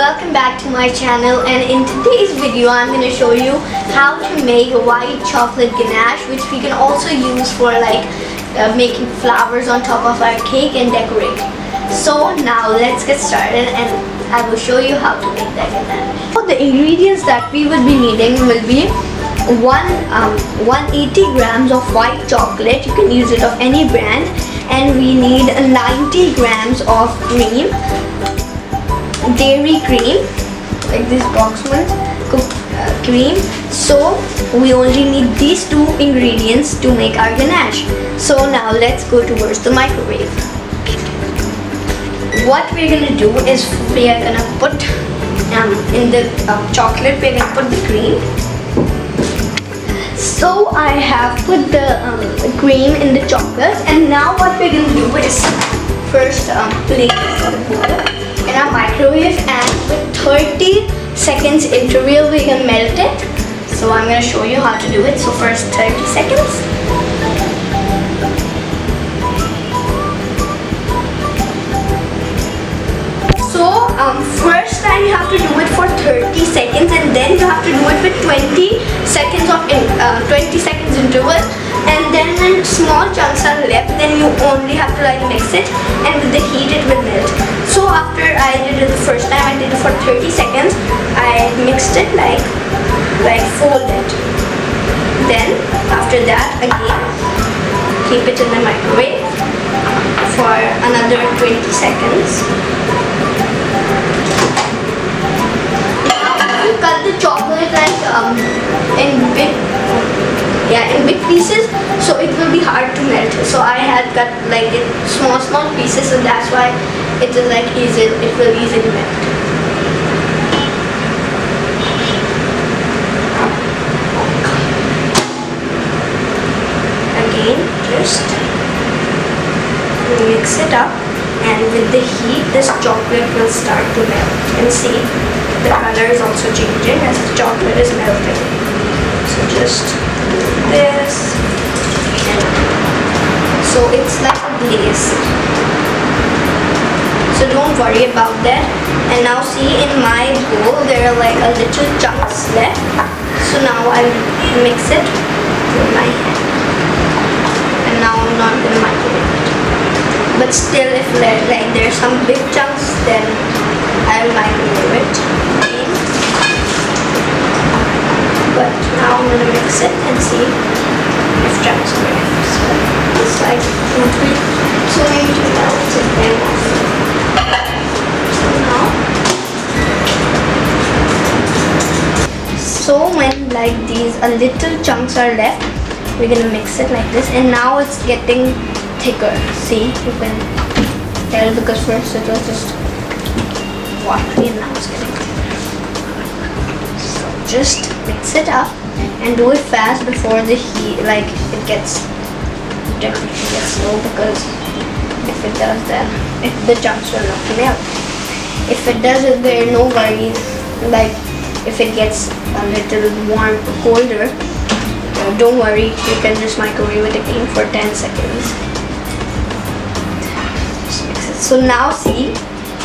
welcome back to my channel, and in today's video I'm going to show you how to make white chocolate ganache, which we can also use for making flowers on top of our cake and decorate. So now let's get started and I will show you how to make that ganache. So the ingredients that we will be needing will be 180 grams of white chocolate. You can use it of any brand. And we need 90 grams of cream, dairy cream, like this box one, cream. So we only need these two ingredients to make our ganache. So now let's go towards the microwave. What we're gonna do is we are gonna put in the chocolate, we're gonna put the cream. So I have put the cream in the chocolate, and now what we're going to do is first place it in our microwave, and with 30 seconds interval we can melt it. So I'm going to show you how to do it. So first 30 seconds. So first time you have to do it for 30 seconds, and then you have to do it with 20 seconds of 20 seconds interval, and then when small chunks are left, then you only have to mix it, and with the heat it will melt. So after I did it the first time, I did it for 30 seconds. I mixed it like fold it. Then after that again keep it in the microwave for another 20 seconds. Cut the chocolate in big pieces, so it will be hard to melt. So I had cut it small pieces, so that's why it is easy. It will easily melt. Again, just mix it up, and with the heat, this chocolate will start to melt. And see, the color is also changing as the chocolate is melting. So just do this, and so it's like a glaze. So don't worry about that. And now see, in my bowl there are a little chunks left. So now I'll mix it with my hand. And now I'm not going to microwave it. But still, if there's some big chunks, then I'll microwave it. But now I'm gonna mix it and see if chunks are left. So it's so maybe to melt it then off. So now, when these little chunks are left, we're gonna mix it like this, and now it's getting thicker. See, you can tell because first it was just watery, and now it's getting thicker. So just mix it up and do it fast before the heat, it gets temperature gets low, because if it does, then the chunks will not melt. If it doesn't, there are no worries. If it gets a little warm or colder, don't worry, you can just microwave it again for 10 seconds. Just mix it. So now see,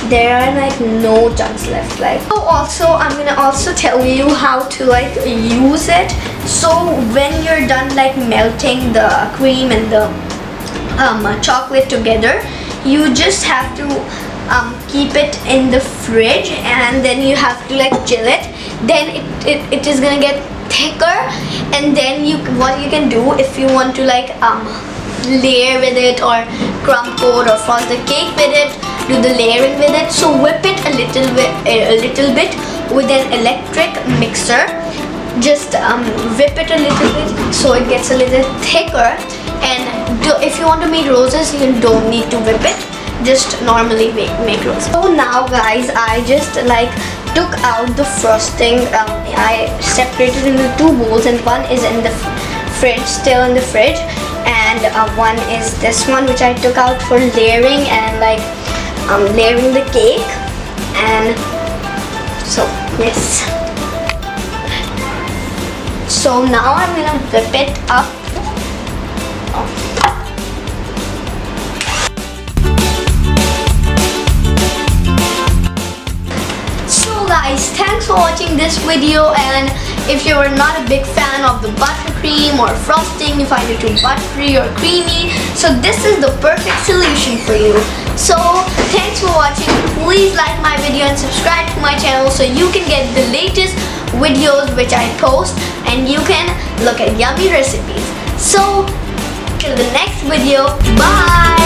there are no chunks left. So also I'm gonna also tell you how to use it. So when you're done melting the cream and the chocolate together, you just have to keep it in the fridge, and then you have to chill it. Then it is gonna get thicker, and then what you can do, if you want to layer with it or crumb coat or frost the cake with it, do the layering with it. So whip it a little bit with an electric mixer. Just whip it a little bit so it gets a little thicker. And if you want to make roses, you don't need to whip it, just normally make roses. So now guys, I just took out the frosting. I separated into two bowls, and one is in the fridge, still in the fridge, and one is this one, which I took out for layering and layering the cake. And so yes, so now I'm gonna whip it up. So for watching this video, and if you are not a big fan of the buttercream or frosting, you find it too buttery or creamy, so this is the perfect solution for you. So thanks for watching. Please like my video and subscribe to my channel so you can get the latest videos which I post, and you can look at yummy recipes. So till the next video, bye.